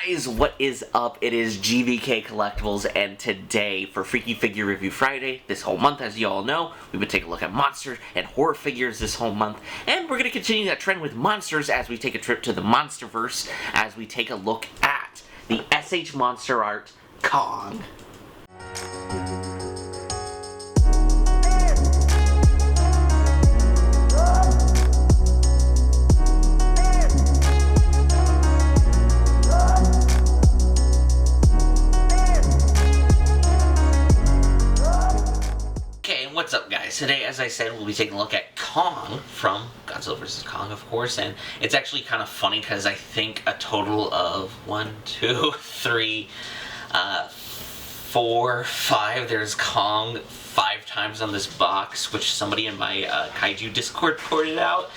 guys, what is up? It is GVKcollectibles, and today, for Freaky Figure Review Friday, this whole month, as you all know, we've been taking a look at monster and horror figures this whole month, and we're going to continue that trend with monsters as we take a trip to the Monsterverse, as we take a look at the SH Monsterart Kong. What's up, guys? Today, as I said, we'll be taking a look at Kong from Godzilla vs. Kong, of course, and it's actually kind of funny because I think a total of 1, 2, 3, 4, 5, there's Kong 5 times on this box, which somebody in my Kaiju Discord pointed out,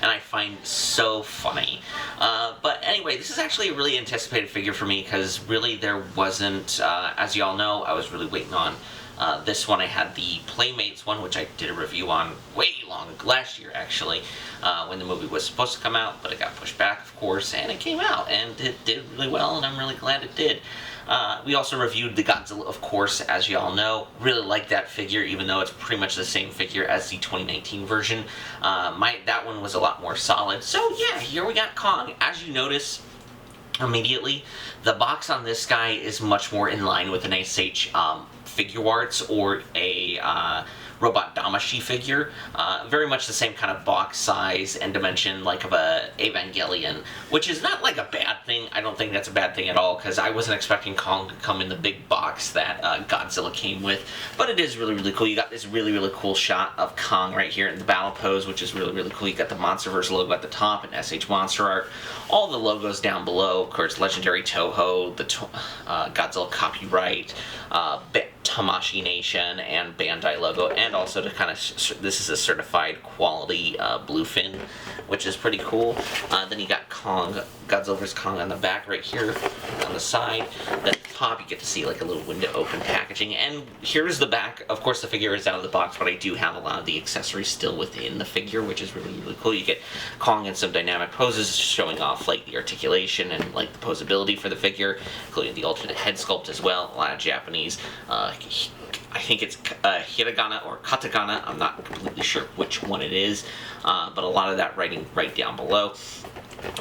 and I find so funny. But anyway, this is actually a really anticipated figure for me because really there wasn't, as y'all know, I was really waiting on this one. I had the Playmates one, which I did a review on way long, last year actually, when the movie was supposed to come out, but it got pushed back, of course, and it came out, and it did really well, and I'm really glad it did. We also reviewed the Godzilla, of course, as you all know. Really like that figure, even though it's pretty much the same figure as the 2019 version. That one was a lot more solid. So yeah, here we got Kong. As you notice immediately, the box on this guy is much more in line with an SH Figure Arts or a Robot Damashi figure. Very much the same kind of box size and dimension like of a Evangelion, which is not like a bad thing. I don't think that's a bad thing at all, because I wasn't expecting Kong to come in the big box that Godzilla came with, but it is really, really cool. You got this really, really cool shot of Kong right here in the battle pose, which is really, really cool. You got the Monsterverse logo at the top and SH Monsterart. All the logos down below, of course, Legendary Toho, the Godzilla copyright, Tamashii Nation, and Bandai logo, and also to kind of, this is a certified quality bluefin, which is pretty cool. Then you got Kong, Godzilla vs. Kong on the back right here on the side. Then at the top you get to see like a little window open packaging, and here's the back. Of course the figure is out of the box, but I do have a lot of the accessories still within the figure, which is really, really cool. You get Kong in some dynamic poses, showing off like the articulation and like the posability for the figure, including the alternate head sculpt as well. A lot of Japanese, I think it's hiragana or katakana, I'm not completely sure which one it is, but a lot of that writing right down below.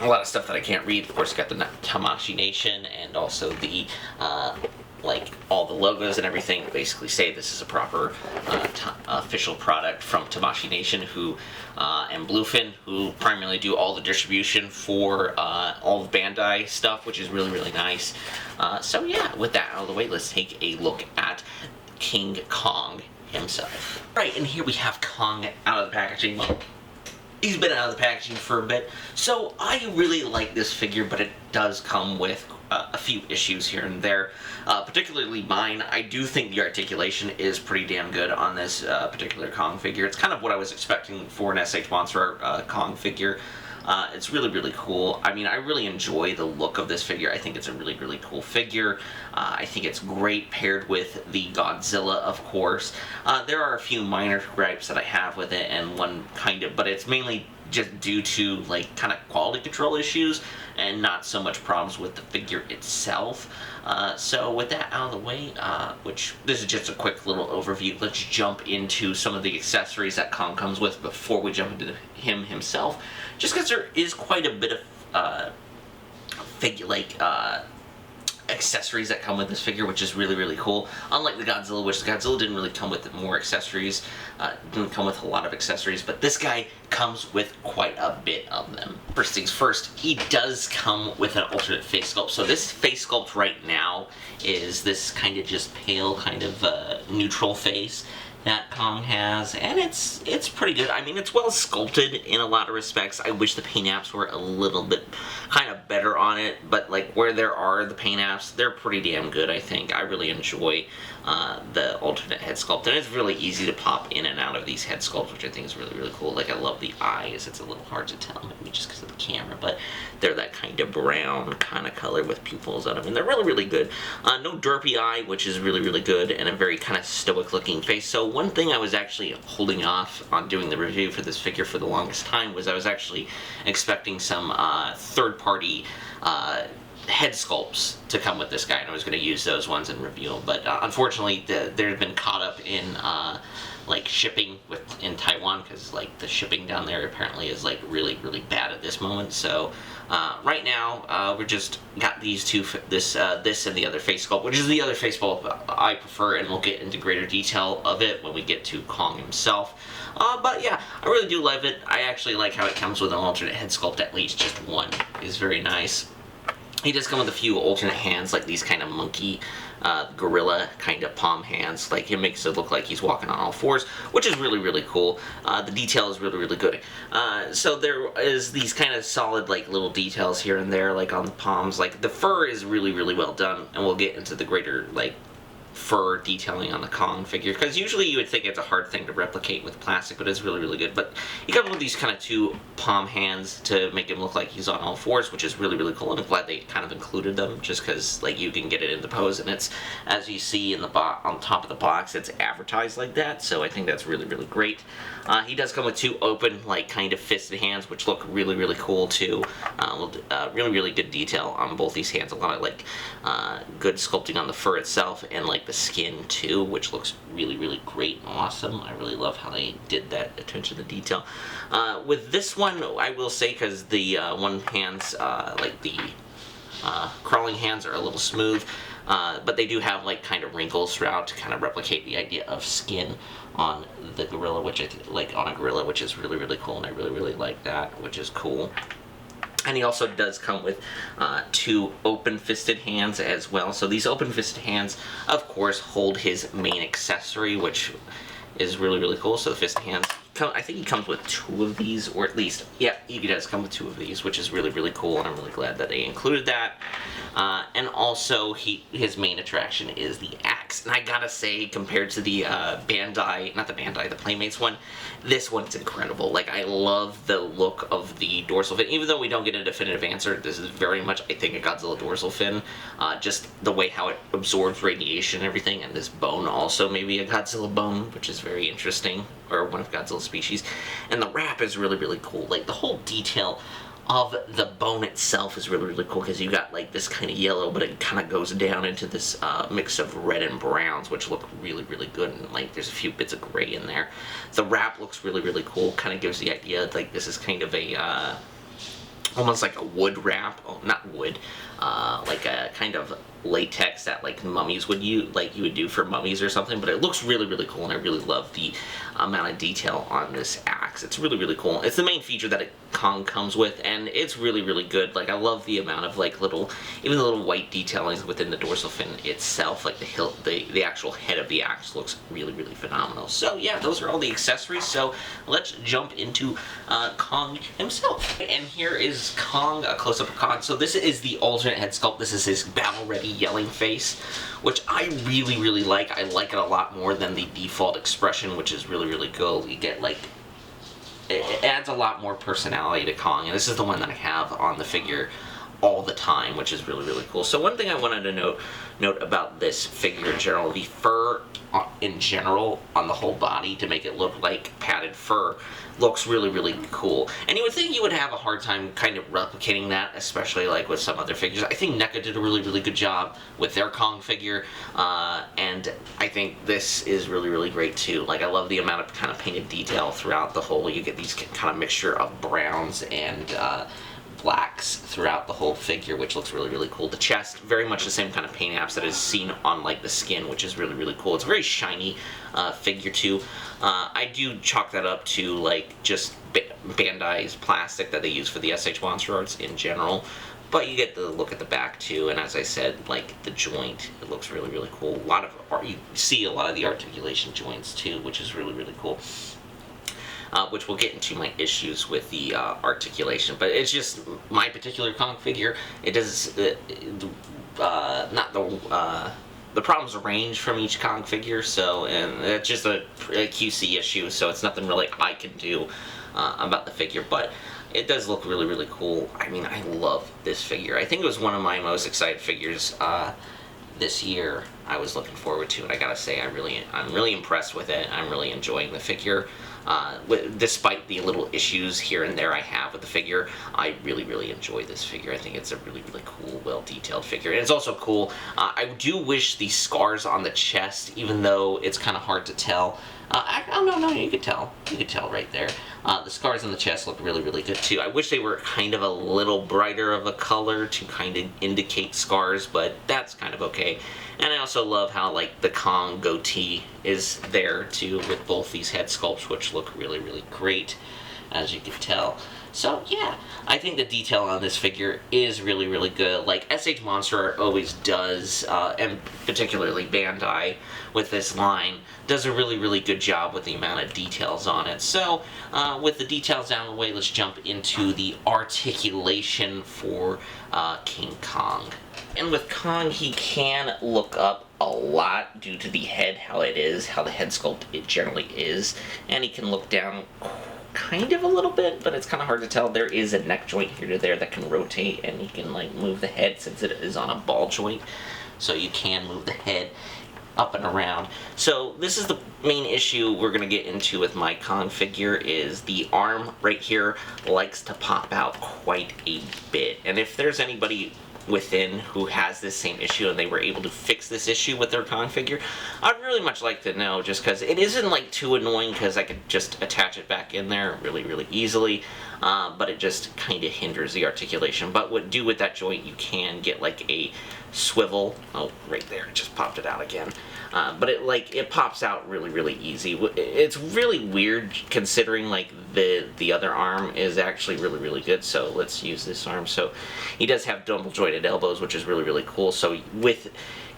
A lot of stuff that I can't read. Of course, you got the Tamashii Nation, and also the like all the logos and everything basically say this is a proper official product from Tamashii Nation, who and Bluefin, who primarily do all the distribution for all the Bandai stuff, which is really, really nice. So yeah, with that out of the way, let's take a look at King Kong himself. Right, and here we have Kong out of the packaging. Well, he's been out of the packaging for a bit, so I really like this figure, but it does come with a few issues here and there, particularly mine. I do think the articulation is pretty damn good on this particular Kong figure. It's kind of what I was expecting for an SH Monsterart Kong figure. It's really, really cool. I mean, I really enjoy the look of this figure. I think it's a really, really cool figure. I think it's great paired with the Godzilla, of course. There are a few minor gripes that I have with it, and one kind of, but it's mainly just due to like kind of quality control issues and not so much problems with the figure itself. So with that out of the way, which this is just a quick little overview, let's jump into some of the accessories that Kong comes with before we jump into him himself, just because there is quite a bit of accessories that come with this figure, which is really, really cool. Unlike the Godzilla, which the Godzilla didn't really come with more accessories, didn't come with a lot of accessories, but this guy comes with quite a bit of them. First things first, he does come with an alternate face sculpt. So this face sculpt right now is this kind of just pale, kind of neutral face that Kong has, and it's pretty good. I mean, it's well sculpted in a lot of respects. I wish the paint apps were a little bit kind of better on it, but like where there are the paint apps, they're pretty damn good, I think. I really enjoy the alternate head sculpt, and it's really easy to pop in and out of these head sculpts, which I think is really, really cool. Like, I love the eyes. It's a little hard to tell, maybe just because of the camera, but they're that kind of brown kind of color with pupils on them, and they're really, really good. No derpy eye, which is really, really good, and a very kind of stoic looking face. So one thing I was actually holding off on doing the review for this figure for the longest time was I was actually expecting some third-party head sculpts to come with this guy, and I was going to use those ones and review them, but unfortunately they've been caught up in like shipping in Taiwan, because like the shipping down there apparently is like really bad at this moment. So right now we just got these two, this and the other face sculpt, which is the other face sculpt I prefer, and we'll get into greater detail of it when we get to Kong himself. But yeah, I really do love it. I actually like how it comes with an alternate head sculpt. At least just one is very nice. He does come with a few alternate hands, like these kind of monkey, gorilla kind of palm hands. Like, it makes it look like he's walking on all fours, which is really cool. The detail is really good. So there is these kind of solid, like, little details here and there, like on the palms. Like, the fur is really well done, and we'll get into the greater, like, fur detailing on the Kong figure, because usually you would think it's a hard thing to replicate with plastic, but it's really good. But he comes with these kind of two palm hands to make him look like he's on all fours, which is really cool, and I'm glad they kind of included them, just because like you can get it in the pose, and it's, as you see in the on top of the box, it's advertised like that, so I think that's really great. He does come with two open, like, kind of fisted hands, which look really cool too. Really good detail on both these hands. A lot of, like, good sculpting on the fur itself, and, like, the skin too, which looks really great and awesome. I really love how they did that attention to detail. With this one, I will say, because the one hands, like the crawling hands, are a little smooth, but they do have, like, kind of wrinkles throughout to kind of replicate the idea of skin on the gorilla, which on a gorilla, which is really cool, and I really like that, which is cool. And he also does come with two open-fisted hands as well. So these open-fisted hands, of course, hold his main accessory, which is really cool. So the fisted hands, I think he comes with two of these, or at least, yeah, he does come with two of these, which is really cool, and I'm really glad that they included that. And also, his main attraction is the axe. And I gotta say, compared to the the Playmates one, this one's incredible. Like, I love the look of the dorsal fin. Even though we don't get a definitive answer, this is very much, I think, a Godzilla dorsal fin. Just the way how it absorbs radiation and everything, and this bone also maybe a Godzilla bone, which is very interesting, or one of Godzilla's species. And the wrap is really cool. Like, the whole detail of the bone itself is really cool, because you got, like, this kind of yellow, but it kind of goes down into this mix of red and browns, which look really good, and, like, there's a few bits of gray in there. The wrap looks really cool, kind of gives the idea, like, this is kind of a almost like a wood wrap. Oh, not wood, like a kind of latex that, like, mummies would use, like you would do for mummies or something. But it looks really cool, and I really love the amount of detail on this axe. It's really cool. It's the main feature that Kong comes with, and it's really good. Like, I love the amount of, like, even the little white detailings within the dorsal fin itself. Like the hilt, the actual head of the axe looks really phenomenal. So yeah, those are all the accessories. So let's jump into Kong himself. And here is Kong, a close-up of Kong. So this is the alternate head sculpt. This is his battle-ready yelling face, which I really like. I like it a lot more than the default expression, which is really cool. You get, like, it adds a lot more personality to Kong, and this is the one that I have on the figure all the time, which is really cool. So one thing I wanted to note about this figure in general, the fur in general on the whole body, to make it look like padded fur, looks really cool. And you would think you would have a hard time kind of replicating that, especially like with some other figures. I think NECA did a really good job with their Kong figure, and I think this is really great too. Like, I love the amount of kind of painted detail throughout the whole. You get these kind of mixture of browns and blacks throughout the whole figure, which looks really cool. The chest, very much the same kind of paint apps that is seen on, like, the skin, which is really cool. It's a very shiny figure too. I do chalk that up to, like, just Bandai's plastic that they use for the SH Monsterarts in general. But you get the look at the back too, and as I said, like, the joint, it looks really cool. A lot of you see a lot of the articulation joints too, which is really cool. Which we'll get into my issues with the articulation, but it's just my particular Kong figure. It does not the problems range from each Kong figure, so, and it's just a QC issue, so it's nothing really I can do about the figure, but it does look really cool. I mean, I love this figure. I think it was one of my most excited figures this year. I was looking forward to it. I gotta say, I'm really impressed with it. I'm really enjoying the figure. Despite the little issues here and there I have with the figure, I really enjoy this figure. I think it's a really cool, well-detailed figure. And it's also cool, I do wish the scars on the chest, even though it's kind of hard to tell. Oh, no, you could tell. You could tell right there. The scars on the chest look really good too. I wish they were kind of a little brighter of a color to kind of indicate scars, but that's kind of okay. And I also love how, like, the Kong goatee is there too, with both these head sculpts, which look really great, as you can tell. So yeah, I think the detail on this figure is really good. Like SH Monsterart always does, and particularly Bandai with this line, does a really good job with the amount of details on it. So with the details out of the way, let's jump into the articulation for King Kong. And with Kong, he can look up a lot due to the head, how it is, how the head sculpt it generally is, and he can look down kind of a little bit, but it's kind of hard to tell. There is a neck joint here to there that can rotate, and you can like move the head since it is on a ball joint, so you can move the head up and around. So this is the main issue we're going to get into with my Kong figure, is the arm right here likes to pop out quite a bit. And if there's anybody within who has this same issue and they were able to fix this issue with their Kong figure, I'd really much like to know, just because it isn't like too annoying, because I could just attach it back in there really easily, but it just kind of hinders the articulation. But what do with that joint, you can get like a swivel. Oh, right there, it just popped it out again. But it pops out really easy. It's really weird considering like the other arm is actually really good. So let's use this arm. So he does have double jointed elbows, which is really cool. So with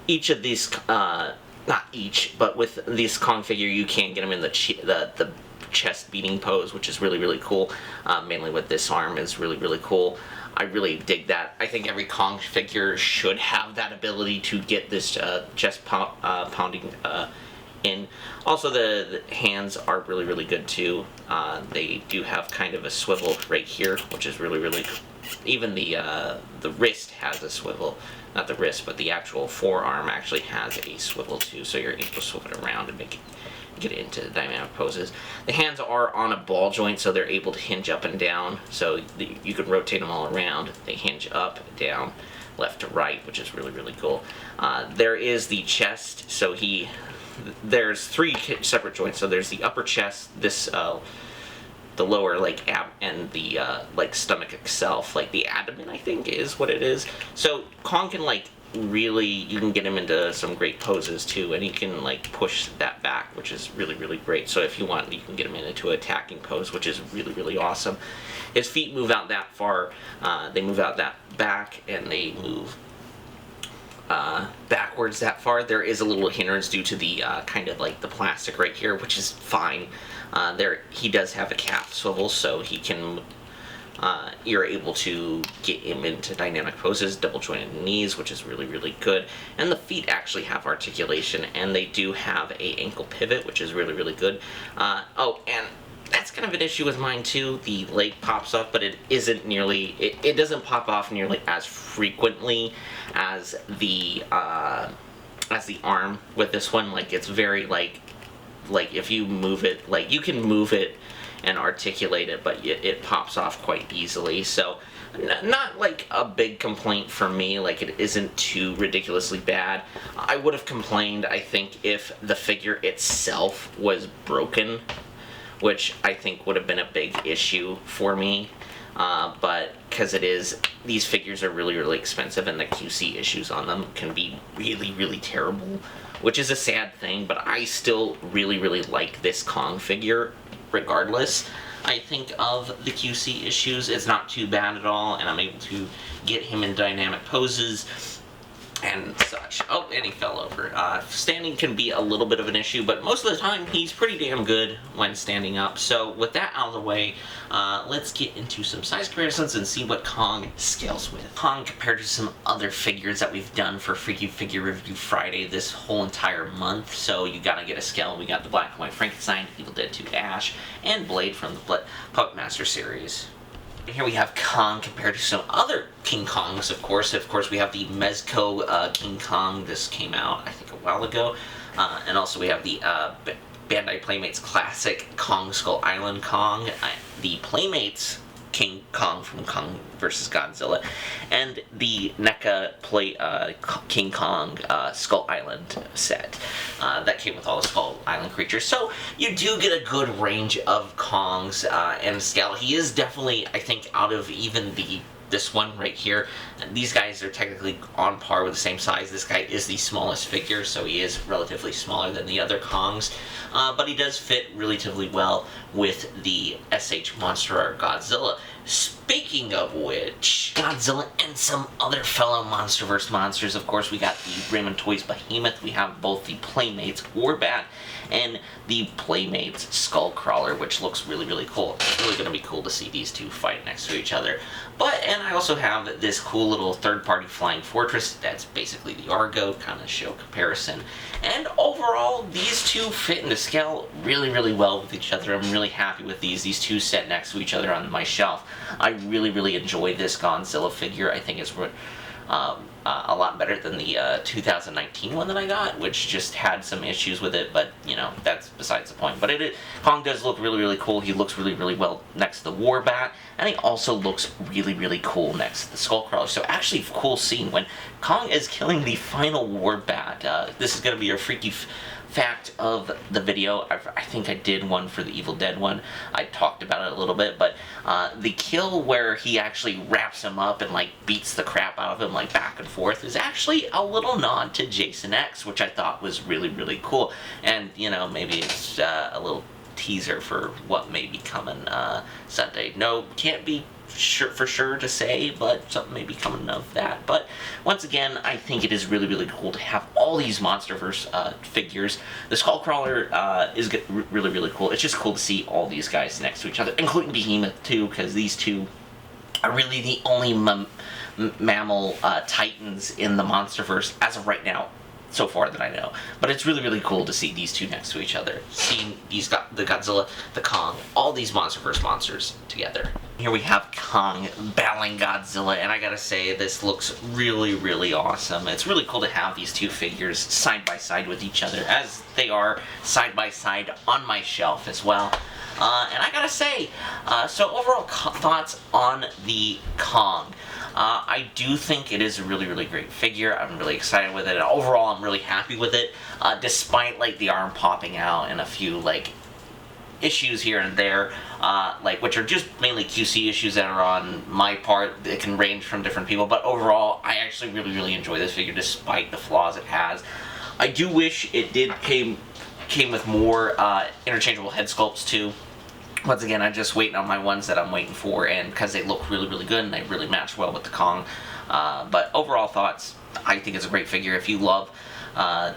each of these, not each, but with this Kong figure, you can get him in the chest beating pose, which is really cool. Mainly with this arm is really cool. I really dig that. I think every Kong figure should have that ability to get this chest pounding in. Also, the hands are really good too. They do have kind of a swivel right here, which is really even the wrist has a swivel. Not the wrist, but the actual forearm actually has a swivel too, so you're able to swivel it around and get into dynamic poses. The hands are on a ball joint, so they're able to hinge up and down, so you can rotate them all around. They hinge up, down, left to right, which is really cool. There is the chest, so there's three separate joints. So there's the upper chest, this the lower like ab, and the like stomach itself, like the abdomen I think is what it is. So Kong can like you can get him into some great poses too, and he can like push that back, which is really great. So if you want, you can get him into an attacking pose, which is really awesome. His feet move out that far, they move out that back, and they move backwards that far. There is a little hindrance due to the kind of like the plastic right here, which is fine. He does have a calf swivel, so he can you're able to get him into dynamic poses, double jointed knees, which is really good. And the feet actually have articulation, and they do have a ankle pivot, which is really good. Oh, and that's kind of an issue with mine too. The leg pops up, but it isn't nearly, it doesn't pop off nearly as frequently as the arm with this one. Like, it's very like if you move it, like you can move it and articulate it, but it pops off quite easily. So not like a big complaint for me, like it isn't too ridiculously bad. I would have complained, I think, if the figure itself was broken, which I think would have been a big issue for me. But because these figures are really expensive, and the QC issues on them can be really terrible, which is a sad thing, but I still really like this Kong figure regardless. I think of the QC issues, it's not too bad at all, and I'm able to get him in dynamic poses and such. Oh, and he fell over. Standing can be a little bit of an issue, but most of the time he's pretty damn good when standing up. So with that out of the way, let's get into some size comparisons and see what Kong scales with. Kong compared to some other figures that we've done for Freaky Figure Review Friday this whole entire month. So you gotta get a scale. We got the Black and White Frankenstein, Evil Dead 2 Ash, and Blade from the Puppet Master series. Here we have Kong compared to some other King Kongs, of course. Of course, we have the Mezco King Kong. This came out, I think, a while ago. And also we have the Bandai Playmates Classic Kong Skull Island Kong, the Playmates King Kong from Kong vs. Godzilla, and the NECA King Kong Skull Island set that came with all the Skull Island creatures. So you do get a good range of Kongs and scale. He is definitely, I think, out of even this one right here, these guys are technically on par with the same size. This guy is the smallest figure, so he is relatively smaller than the other Kongs, but he does fit relatively well with the SH Monsterart Godzilla. Speaking of which, Godzilla and some other fellow Monsterverse monsters. Of course, we got the Raymond Toys Behemoth. We have both the Playmates Warbat and the Playmates Skullcrawler, which looks really, really cool. It's really going to be cool to see these two fight next to each other. And I also have this cool little third-party flying fortress. That's basically the Argo, kind of show comparison. And overall, these two fit into scale really, really well with each other. I'm really happy with these. These two set next to each other on my shelf. I really, really enjoyed this Godzilla figure. I think it's a lot better than the 2019 one that I got, which just had some issues with it, but, you know, that's besides the point. But Kong does look really, really cool. He looks really, really well next to the Warbat, and he also looks really, really cool next to the Skullcrawler. So actually, cool scene when Kong is killing the final Warbat. This is going to be a freaky fact of the video. I think I did one for the Evil Dead one. I talked about it a little bit, but the kill where he actually wraps him up and like beats the crap out of him like back and forth is actually a little nod to Jason X, which I thought was really, really cool. And, you know, maybe it's a little teaser for what may be coming Sunday. No, can't be for sure to say, but something may be coming of that. But once again, I think it is really, really cool to have all these Monsterverse figures. The Skullcrawler is really, really cool. It's just cool to see all these guys next to each other, including Behemoth too, because these two are really the only mammal titans in the Monsterverse as of right now, so far that I know. But it's really, really cool to see these two next to each other. Seeing the Godzilla, the Kong, all these Monsterverse monsters together. Here we have Kong battling Godzilla, and I gotta say, this looks really, really awesome. It's really cool to have these two figures side by side with each other, as they are side by side on my shelf as well. And I gotta say, so overall thoughts on the Kong. I do think it is a really, really great figure. I'm really excited with it, and overall I'm really happy with it, despite like the arm popping out and a few like issues here and there, like which are just mainly QC issues that are on my part. It can range from different people, but overall I actually really, really enjoy this figure despite the flaws it has. I do wish it came with more interchangeable head sculpts too. Once again, I'm just waiting on my ones that I'm waiting for, and because they look really, really good and they really match well with the Kong. But overall thoughts, I think it's a great figure. If you love,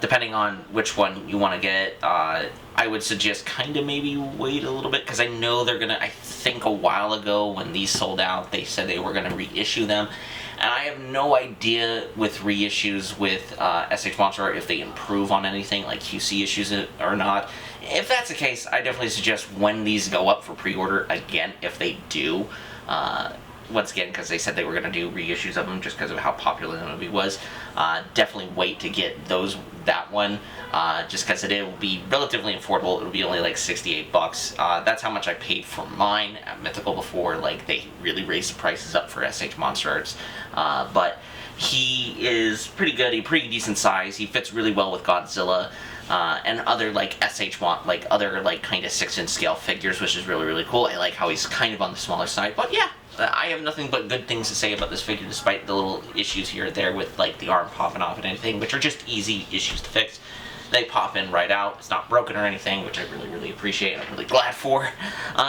depending on which one you want to get, I would suggest kind of maybe wait a little bit, because I know they're going to, I think a while ago when these sold out, they said they were going to reissue them. And I have no idea with reissues with SH Monsterart if they improve on anything, like QC issues or not. If that's the case, I definitely suggest when these go up for pre-order, again, if they do, once again, because they said they were going to do reissues of them just because of how popular the movie was, definitely wait to get that one, just because it will be relatively affordable. It'll be only like 68 bucks. That's how much I paid for mine at Mythical before. Like, they really raised the prices up for SH Monsterarts. But he is pretty good. He's pretty decent size. He fits really well with Godzilla. And other like other like kind of 6-inch scale figures, which is really, really cool. I like how he's kind of on the smaller side, but yeah, I have nothing but good things to say about this figure, despite the little issues here or there with like the arm popping off and anything, which are just easy issues to fix. They pop in right out. It's not broken or anything, which I really, really appreciate and I'm really glad for.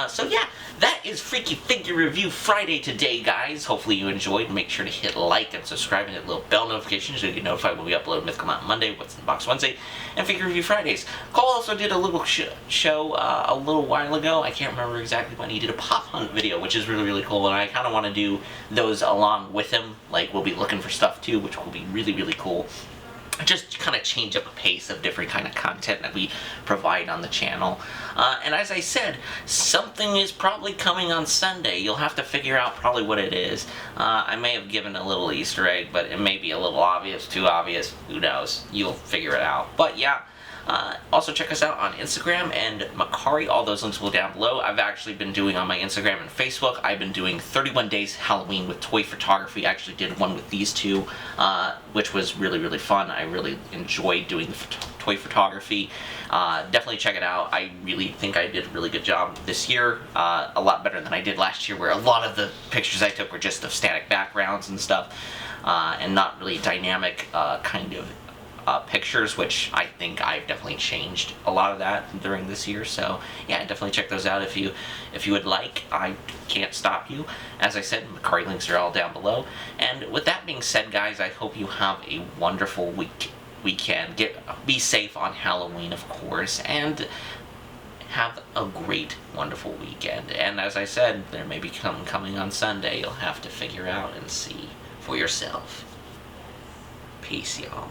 So yeah, that is Freaky Figure Review Friday today, guys. Hopefully you enjoyed. Make sure to hit like and subscribe and hit little bell notifications so you get notified when we upload Mythical Mountain Monday, What's in the Box Wednesday, and Figure Review Fridays. Cole also did a little show a little while ago. I can't remember exactly when. He did a pop hunt video, which is really, really cool, and I kind of want to do those along with him. Like, we'll be looking for stuff too, which will be really, really cool. Just kind of change up a pace of different kind of content that we provide on the channel. And as I said, something is probably coming on Sunday. You'll have to figure out probably what it is. I may have given a little Easter egg, but it may be a little obvious, too obvious. Who knows? You'll figure it out. But yeah, Also check us out on Instagram and Mercari. All those links will be down below. I've actually been doing on my Instagram and Facebook, I've been doing 31 days Halloween with toy photography. I actually did one with these two, which was really, really fun. I really enjoyed doing the toy photography. Definitely check it out. I really think I did a really good job this year. A lot better than I did last year, where a lot of the pictures I took were just of static backgrounds and stuff, and not really dynamic kind of pictures, which I think I've definitely changed a lot of that during this year. So yeah, definitely check those out if you would like. I can't stop you. As I said, Mercari links are all down below. And with that being said, guys, I hope you have a wonderful weekend. Be safe on Halloween, of course, and have a great, wonderful weekend. And as I said, there may be coming on Sunday. You'll have to figure out and see for yourself. Peace, y'all.